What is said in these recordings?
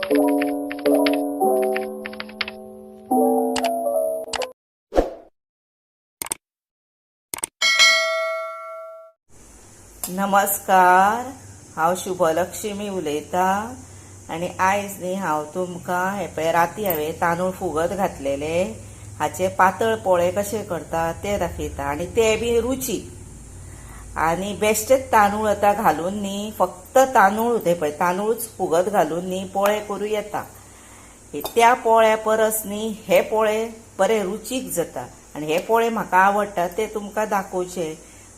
नमस्कार, हांव शुभलक्ष्मी उलयता आनी आयज न्ही हांव तुमकां हे पळय राती हांवें तांदूळ फुगत घातलेले हाचे पातळ पोळे कशे करता ते दाखयता आनी ते बी रुचीक आनी बेश्टेच तांदूळ आतां घालून न्ही फक्त तांदूळ हे पळय तांदूळच फुगत घालून न्ही पोळे करूं येता। त्या पोळ्या परस न्ही हे पोळे बरे रुचीक जाता आनी हे पोळे म्हाका आवडटा ते तुमकां दाखोवचे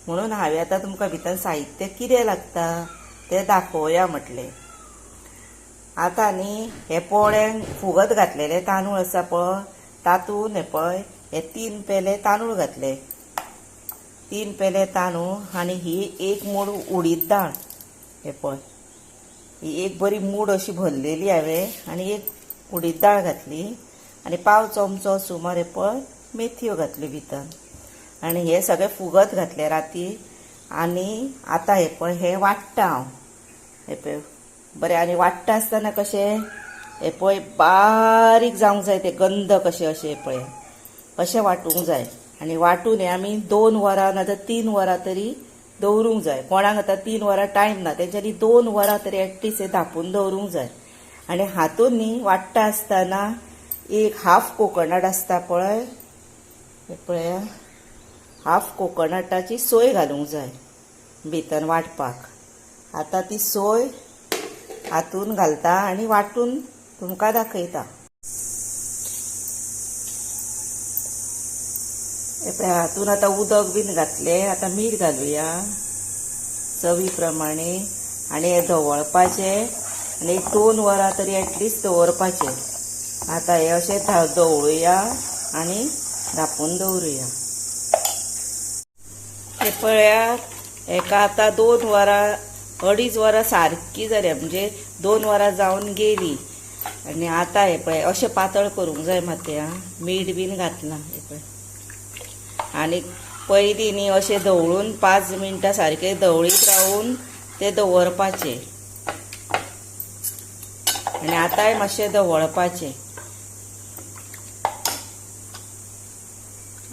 म्हणून हांवें आतां तुमकां भितर साहित्य कितें लागता तें दाखोवया म्हटलें। आतां न्ही हे पोळ्यांक फुगत घातलेले तांदूळ आसा पळय तातूंत हे पळय हे 3 पेले तांदूळ घातले, 3 पेले तांदूळ आनी ही एक मूड उडीद दाळ हे पळय ही एक बरी मूड अशी भरलेली हांवें आनी एक उडीद दाळ घातली आनी पाव चमचो सुमार हे पळय मेथयो घातल्यो भितर आनी हे सगळे फुगत घातले राती। आनी आतां हे पळय हे वाडटा हांव हे पळय बरें आनी वाडटा आसतना कशें हे पळय बारीक जावंक जाय ते गंध कशें अशें पळय अशें वाटूंक जाय आनी वाटून हे आमी 2 वरां नाजाल्यार 3 वरां तरी दवरूंक जाय। कोणाक आतां 3 वरां टायम ना तेंच्यांनी 2 वरां तरी एटलीस्ट हे धापून दवरूंक जाय। आनी हातून न्ही वाडटा आसतना एक हाफ कोकोनट आसता पळय हे पळय हाफ कोकोनटाची सोय घालूंक जाय भितर वाटपाक। आतां ती सोय हातून घालता आनी वाटून तुमकां दाखयता। हे पळय हातून आतां उदक बीन घातलें, आतां मीठ घालुया चवी प्रमाणे आनी हे धवळपाचे आनी 2 वरां तरी एटलीस्ट दवरपाचे। आतां हे अशें धवळुया आनी धापून दवरुया। हे पळयात हेका आतां 2 वरां 2.5 वरां सारकी जाल्या म्हणजे 2 वरां जावन गेली आनी आतां हे पळय अशें पातळ करूंक जाय मातय मीठ बीन घातलां हे पळय आनी पयलीं न्ही अशें धवळून 5 मिनटां सारके धवळीत रावून ते दवरपाचे आनी आतांय मातशें धवळपाचे।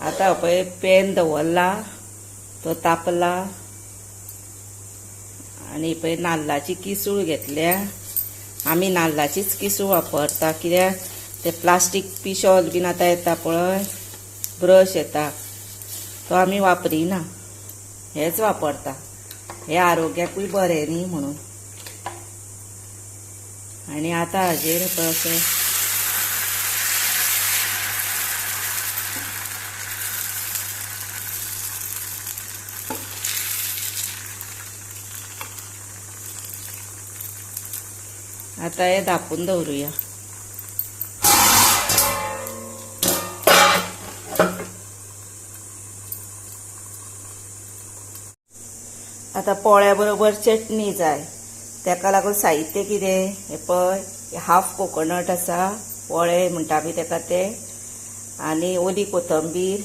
आतां पळय पॅन दवरला तो तापला आनी पळय नाल्लाची किसूळ घेतल्या, आमी नाल्लाचीच किसूळ वापरता कित्याक ते प्लास्टीक पिशॉल बीन आतां येता पळय ब्रश येता तो आमी वापरिना हेच वापरता, हे आरोग्याकूय बरें न्ही म्हणून। आनी आतां हाजेर पळय अशें आता हे धापून दवरुया। आता पोळ्या बरोबर चटणी जाय तेका लागून साहित्य कितें हे पळय हाफ कोकोनट आसा पोळे म्हणटा आमी तेका ते आनी ओली कोथंबीर,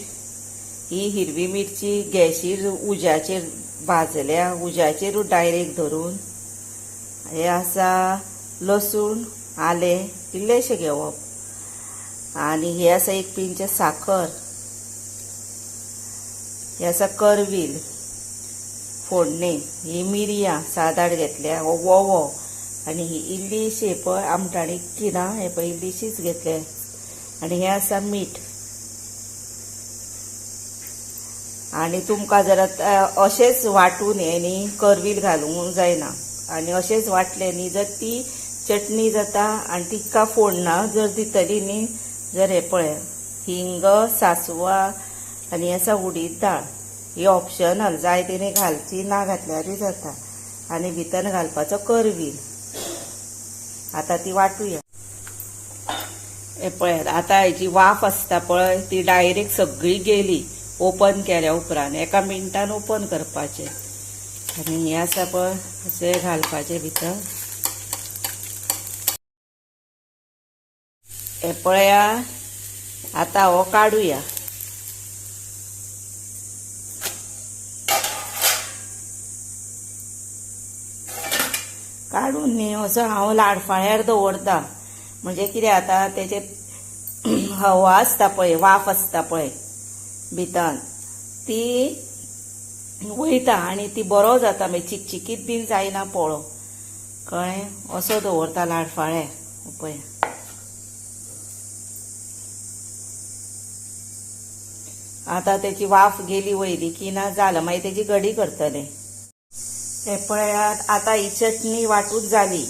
ही हिरवी मिरची गॅसीर उज्याचेर भाजल्या उज्याचेरूच डायरेक्ट धरून, हे आसा लसूण आलें इल्लेशें घेवप आनी हे आसा एक पिंच साखर, हे आसा करवील फोडणे, ही मिरयां 7-8 घेतल्या, हो वोवो आनी ही इल्लीशी पळय आमटाणी किना हे पळय इल्लीशीच घेतले आनी हे आसा मीठ। आनी तुमकां जर अशेंच वाटून हे न्ही करवील घालूंक जायना आनी अशेंच वाटले न्ही जर ती चटणी जाता आनी तिका फोडणा जर दितली न्ही जर हे पळय हिंग, सासवां आनी आसा उडीद दाळ ही ऑप्शनल जाय तिने घालची ना घातल्यारूय जाता आनी भितर घालपाचो करवील। आतां ती वाटुया। हे पळय आतां हेची वाफ आसता पळय ती डायरेक्ट सगळी गेली ओपन केल्या उपरांत 1 मिनटान ओपन करपाचें आनी हे आसा पळय अशें घालपाचें भितर। हे पळया आतां हो काडुया। काडून न्ही असो हांव लाडफाळ्यार दवरता म्हणजे कितें आता तेचे हवा आसता पळय, वाफ आसता पळय भितर, ती वयता आनी ती बरो जाता, मागीर चिकचिकीत बीन जायना पोळो, कळ्ळें? असो दवरता लाडफाळे पळय. आतां तेची वाफ गेली वयली की ना जालें, मागीर तेची घडी करतले. हे पळयात, आतां ही चटणी वांटून जाली.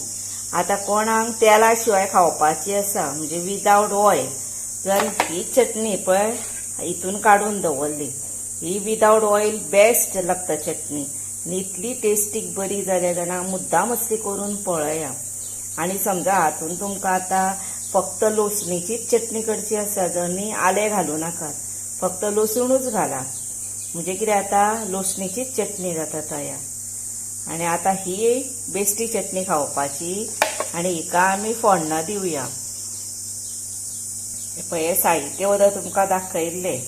आतां कोणाक तेला शिवाय खावपाची आसा म्हणजे विदाउट ऑयल, जाल्यार ही चटणी पळय हितून काडून दवरली. ही विदाउट ऑयल बेस्ट लागता चटणी, आनी इतली टेस्टीक बरी जाल्या जाणां मुद्दाम असली करून पळया. आनी समजा हातून तुमकां आतां फक्त लोसणीचीच चटणी करची आसा जर न्ही, आलें घालूं नाकात, फक्त लसूणूच घाला, म्हणजे कितें आता लोसणीचीच चटणी जाता तयार. आनी आतां ही बेश्टी चटणी खावपाची आनी हिका आमी फोडणां दिवया. पळय हे साहित्य वदा तुमकां दाखयल्लें.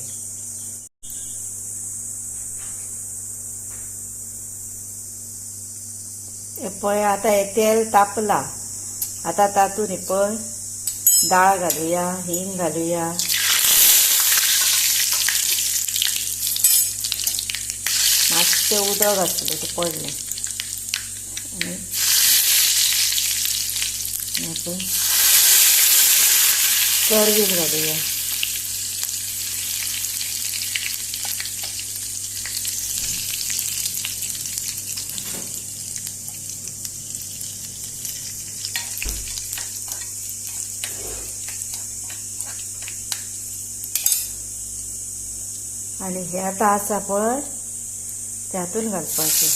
हे पळय आतां हे तेल तापलां. आतां तातूंत हे पळय दाळ घालुया, हिंग घालुया, मातशें उदक आसलें तें पडलें, करबील घालुया. आनी हे आतां आसा पळय त्यातून घालपाचें.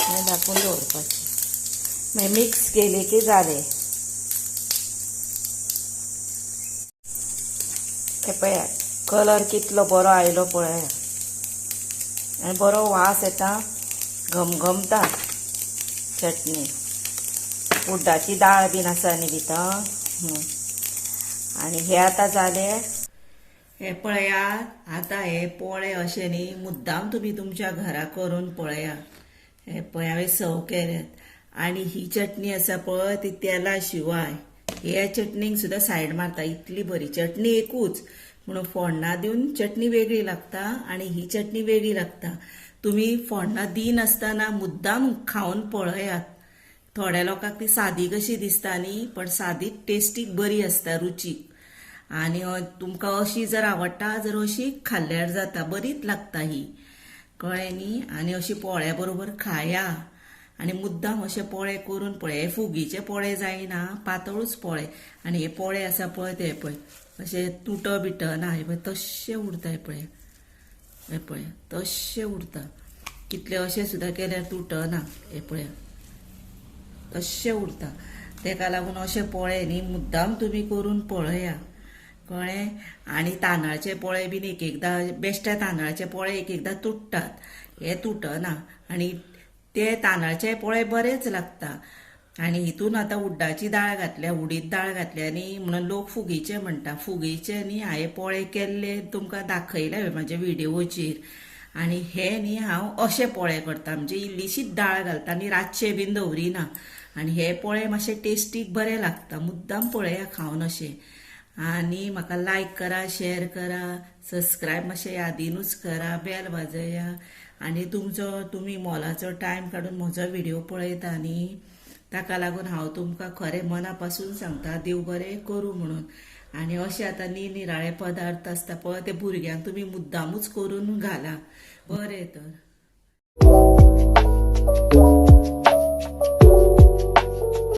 हें धाकून दवरपाचें, मागीर मिक्स केलें की जालें. हे पळया कलर कितलो बरो आयलो पळय, आनी बरो वास येता, घमघमता चटणी. उड्डाची दाळ बीन आसा न्ही भितर. आनी हे आतां जालें. हे पळयात, आतां हे पोळे अशें न्ही मुद्दाम तुमी तुमच्या घरा करून पळया. हे पळय हांवें सर्व केल्यात. आनी ही चटणी आसा पळय ती तेला शिवाय हे चटणीक सुद्दां सायड मारता, इतली बरी चटणी एकूच, म्हणून फोडणां दिवन चटणी वेगळी लागता आनी ही चटणी वेगळी लागता. तुमी फोडणां दिनासतना मुद्दाम खावन पळयात. थोड्या लोकांक ती सादी कशी दिसता न्ही, पण सादीच टेस्टीक बरी आसता, रुचीक. आनी तुमकां अशी जर आवडटा जर अशी खाल्ल्यार जाता, बरीच लागता ही, कळ्ळें न्ही. आनी अशी पोळ्या बरोबर खाया आनी मुद्दाम अशे पोळे करून पळय. हे फुगीचे पोळे जायना, पातळूच पोळे. आनी हे पोळे आसा पळय ते पळय अशे तुट बिट ना, हे पळय तशे उरता. हे पळय, हे पळय तशे उरता, कितले अशे सुद्दां केल्यार तुटना. हे पळय तशे उरता. तेका लागून अशे पोळे न्ही मुद्दाम तुमी करून पळया, कळ्ळें. आनी तांदळाचे पोळे बीन एक एकदां, बेश्ट्या तांदळाचे पोळे एक एकदां तुटतात, हे तुटना. आनी ते तांदळाचे पोळे बरेच लागता. आनी हितून आतां उड्डाची दाळ घातल्या, उडीद दाळ घातल्या न्ही म्हणून लोक फुगीचे म्हणटा. फुगीचे न्ही हांवें पोळे केल्ले तुमकां दाखयले म्हाज्या व्हिडिओचेर. आनी हे न्ही हांव अशे पोळे करता, म्हणजे इल्लीशीच दाळ घालता आनी रातचे बीन दवरिना. आनी हे पोळे मातशे टेस्टीक बरे लागता, मुद्दाम पळया खावन अशे. आनी म्हाका लायक करा, शेअर करा, सबस्क्रायब मातशे यादीनूच करा, बेल वाजया. आनी तुमी मोलाचो टायम काडून म्हजो व्हिडिओ पळयता न्ही, ताका लागून हांव तुमकां खरें मना पासून सांगता देव बरें करूं म्हणून. आनी अशे आतां निरनिराळे पदार्थ आसता पळय ते भुरग्यांक तुमी मुद्दामूच करून घाला. बरें तर.